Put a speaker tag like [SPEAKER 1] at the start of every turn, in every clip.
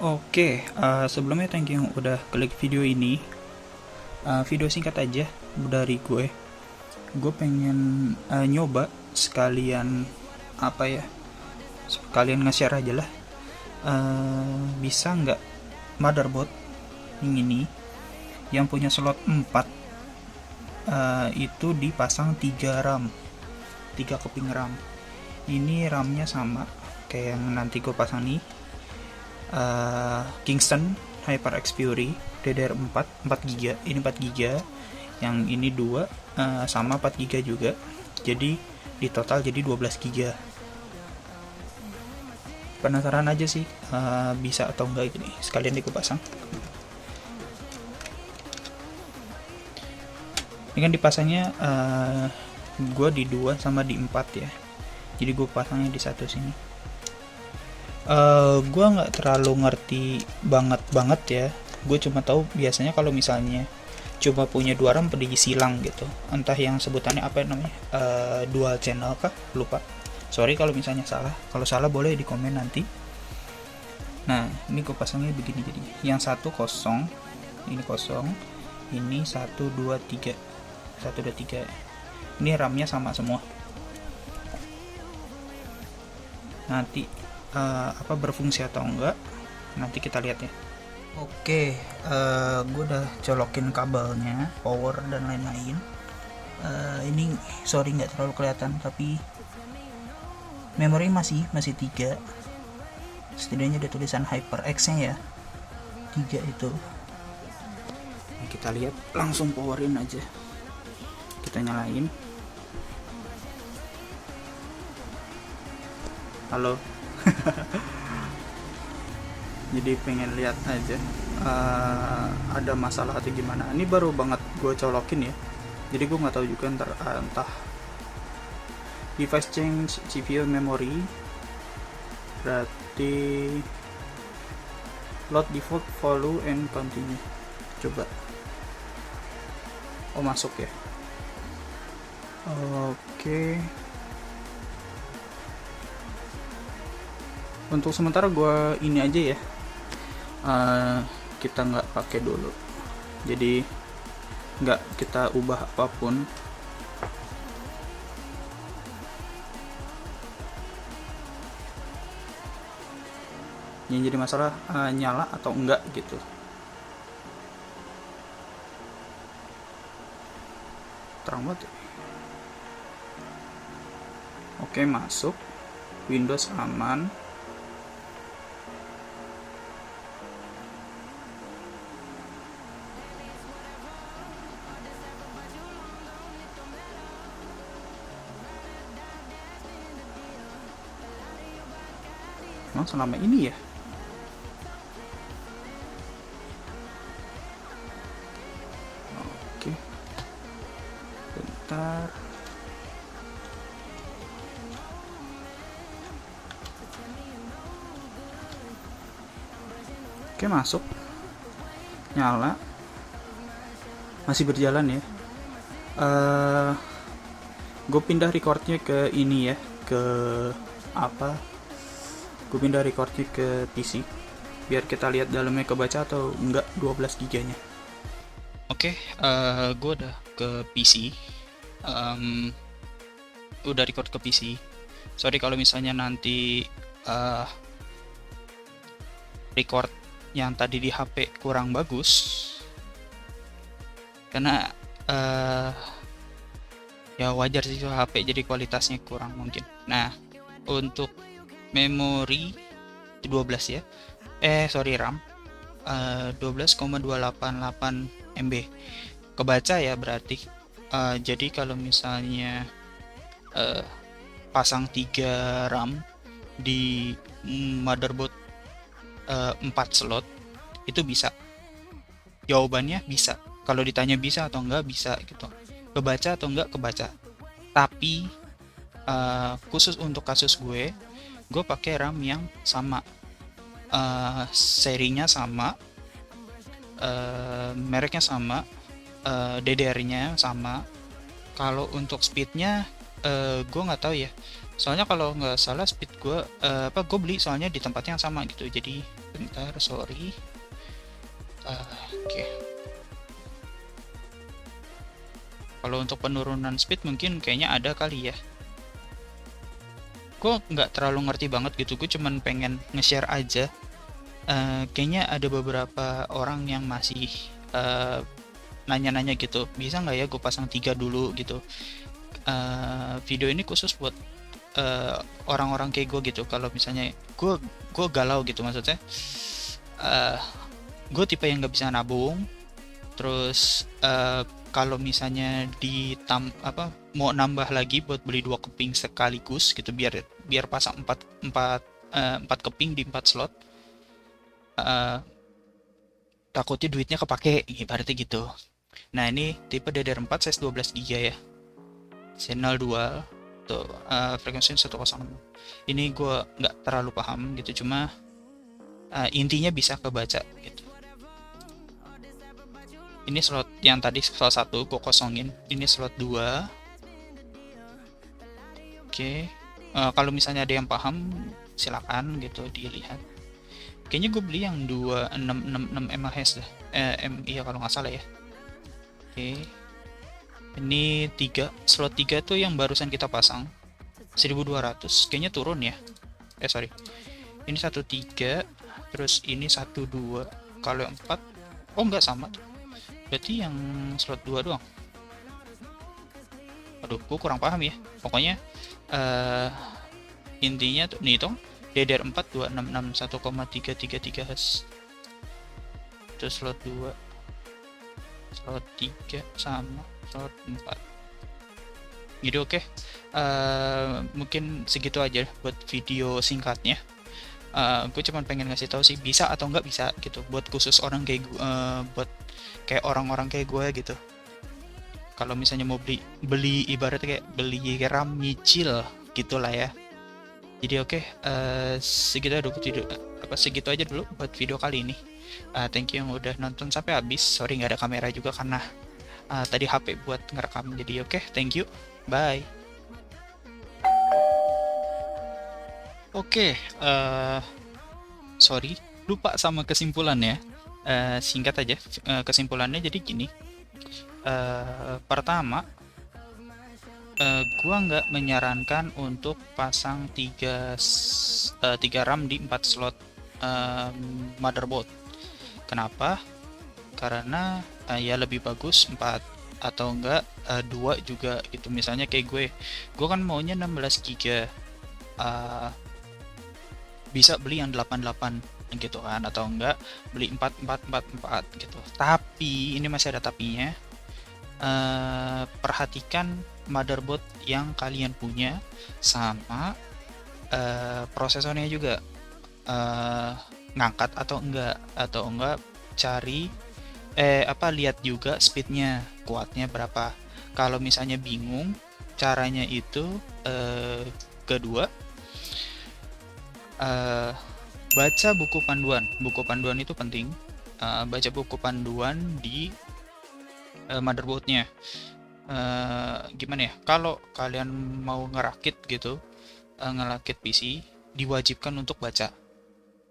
[SPEAKER 1] Oke, sebelumnya thank you yang udah klik video ini. Video singkat aja dari gue. Gue pengen nyoba sekalian apa ya? Sekalian nge-share aja lah. Bisa nggak motherboard ini yang punya slot 4 itu dipasang 3 RAM, 3 keping RAM. Ini RAM-nya sama kayak yang nanti gue pasang nih. Kingston HyperX Fury DDR4 4GB, ini 4GB, yang ini 2 sama 4GB juga, jadi di total jadi 12GB. Penasaran aja sih bisa atau enggak gini, sekalian gue pasang. Ini kan dipasangnya gue di 2 sama di 4 ya, jadi gue pasangnya di satu sini. Gue nggak terlalu ngerti banget ya. Gue cuma tahu biasanya kalau misalnya cuma punya 2 RAM pergi silang gitu, entah yang sebutannya apa namanya, dual channel kah, lupa. Sorry kalau misalnya salah, kalau salah boleh di komen nanti. Nah ini gue pasangnya begini, jadi yang satu kosong, ini kosong, ini 1 2 3, 1 2 3, ini RAM-nya sama semua. Nanti apa berfungsi atau enggak nanti kita lihat ya. Oke, gue udah colokin kabelnya, power dan lain-lain. Ini sorry nggak terlalu kelihatan, tapi memori masih 3. Setidaknya ada tulisan HyperX nya ya, 3 itu. Nah, kita lihat langsung powerin aja, kita nyalain. Halo. Jadi pengen lihat aja ada masalah atau gimana. Ini baru banget gue colokin ya, jadi gue nggak tahu juga entah device change CPU memory, berarti load default follow and continue. Coba, oh masuk ya. Oke. Untuk sementara gue ini aja ya, kita nggak pakai dulu, jadi nggak kita ubah apapun. Yang jadi masalah nyala atau enggak gitu. Terang banget ya. Oke, masuk. Windows aman. Emang selama ini ya? Oke, bentar. Oke, masuk, nyala, masih berjalan ya. Gue pindah recordnya ke ini ya, ke apa? Gue pindah recordnya ke PC biar kita lihat dalamnya kebaca atau enggak 12 giganya. Oke, gue udah ke PC, udah record ke PC. Sorry kalau misalnya nanti record yang tadi di HP kurang bagus, karena ya wajar sih HP jadi kualitasnya kurang mungkin. Nah, untuk memori 12 ya, RAM 12,288 MB kebaca ya berarti. Jadi kalau misalnya pasang 3 RAM di motherboard 4 slot itu bisa. Jawabannya bisa. Kalau ditanya bisa atau enggak, bisa gitu. Kebaca atau enggak, kebaca. Tapi khusus untuk kasus gue pakai RAM yang sama, serinya sama, mereknya sama, DDR-nya sama, Kalau untuk speednya, gue nggak tahu ya. Soalnya kalau nggak salah speed gue, gue beli soalnya di tempat yang sama gitu. Jadi bentar, sorry. Oke. Kalau untuk penurunan speed mungkin kayaknya ada kali ya. Gue nggak terlalu ngerti banget gitu. Gue cuman pengen nge-share aja. Kayaknya ada beberapa orang yang masih nanya-nanya gitu. Bisa nggak ya gue pasang 3 dulu gitu. Video ini khusus buat orang-orang kayak gue gitu. Kalau misalnya gue galau gitu, maksudnya uh, gue tipe yang nggak bisa nabung. Terus kalau misalnya mau nambah lagi buat beli 2 keping sekaligus gitu, biar biar pasang 4 keping di 4 slot, eh, takutnya duitnya kepake ibaratnya gitu. Nah, ini tipe DDR4 size 12 GB ya, channel dual tuh, frekuensinya 106. Ini gue nggak terlalu paham gitu, cuma intinya bisa kebaca gitu. Ini slot yang tadi slot 1 gue kosongin, ini slot 2. Oke. Kalau misalnya ada yang paham silakan gitu dilihat. Kayaknya gue beli yang 2666 mAh dah. Iya kalau nggak salah ya. Oke. Ini 3, slot 3 tuh yang barusan kita pasang 1200. Kayaknya turun ya. Sorry. Ini 13, terus ini 12. Kalau yang 4, oh nggak sama tuh. Berarti yang slot 2 doang. Aduh, gue kurang paham ya. Pokoknya intinya tuh nih, hitung DDR4 266 1,333 Hz. Terus slot 2, slot 3 sama slot 4. Jadi oke. Mungkin segitu aja buat video singkatnya. Gue cuma pengen ngasih tahu sih bisa atau nggak bisa gitu, buat khusus orang kayak gue, buat kayak orang-orang kayak gue gitu. Kalau misalnya mau beli ibaratnya kayak beli RAM nyicil gitulah ya. Jadi oke, segitu aja dulu buat video kali ini. Thank you yang udah nonton sampai habis. Sorry nggak ada kamera juga karena tadi HP buat ngerekam. Jadi oke, thank you, bye. Oke, sorry lupa sama kesimpulannya. Singkat aja, kesimpulannya jadi gini. Pertama, gua nggak menyarankan untuk pasang 3 RAM di 4 slot motherboard. Kenapa? Karena ya lebih bagus 4 atau enggak 2 juga gitu. Misalnya kayak gue kan maunya 16 GB, bisa beli yang 88 gitu kan, atau enggak beli 4444 gitu. Tapi ini masih ada tapinya. Perhatikan motherboard yang kalian punya sama prosesornya juga, ngangkat atau enggak cari lihat juga speednya, kuatnya berapa. Kalau misalnya bingung caranya itu, kedua, baca buku panduan itu penting. Baca buku panduan di motherboardnya. Gimana ya, kalau kalian mau ngerakit gitu, ngerakit PC, diwajibkan untuk baca.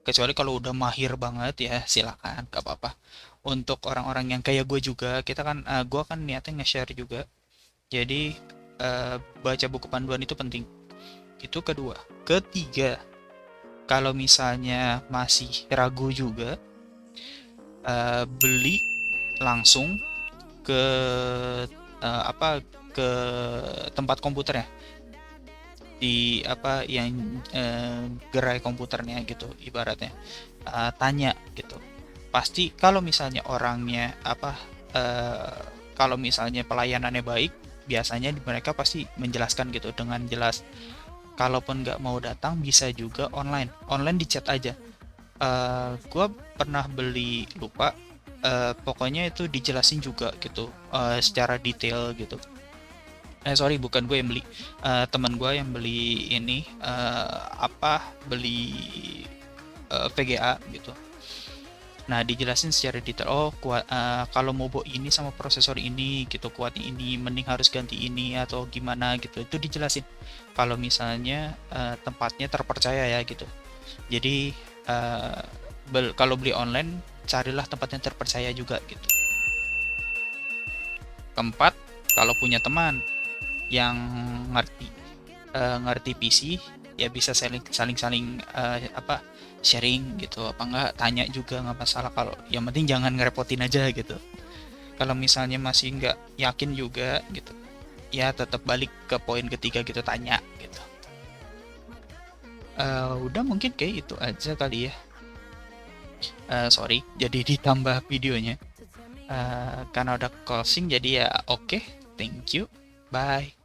[SPEAKER 1] Kecuali kalau udah mahir banget ya silakan, gak apa-apa. Untuk orang-orang yang kayak gue juga, gue kan niatnya nge-share juga. Jadi baca buku panduan itu penting. Itu kedua. Ketiga, kalau misalnya masih ragu juga, beli langsung ke ke tempat komputernya, di yang gerai komputernya gitu ibaratnya. Tanya gitu, pasti kalau misalnya orangnya kalau misalnya pelayanannya baik, biasanya mereka pasti menjelaskan gitu dengan jelas. Kalaupun nggak mau datang, bisa juga online di chat aja. Gue pernah beli, lupa, pokoknya itu dijelasin juga gitu, secara detail gitu. Sorry, bukan gue yang beli, teman gue yang beli ini, beli VGA gitu. Nah, dijelasin secara detail, oh kalau mau bawa ini sama prosesor ini gitu, kuatnya ini, mending harus ganti ini atau gimana gitu. Itu dijelasin. Kalau misalnya tempatnya terpercaya ya gitu. Jadi kalau beli online, carilah tempat yang terpercaya juga gitu. Keempat, kalau punya teman yang ngerti ngerti PC, ya bisa saling sharing gitu, apa enggak tanya juga nggak masalah, kalau yang penting jangan ngerepotin aja gitu. Kalau misalnya masih nggak yakin juga gitu, ya tetap balik ke poin ketiga gitu, tanya gitu. Udah mungkin kayak itu aja kali ya. Sorry jadi ditambah videonya karena udah closing, jadi ya oke, thank you, bye.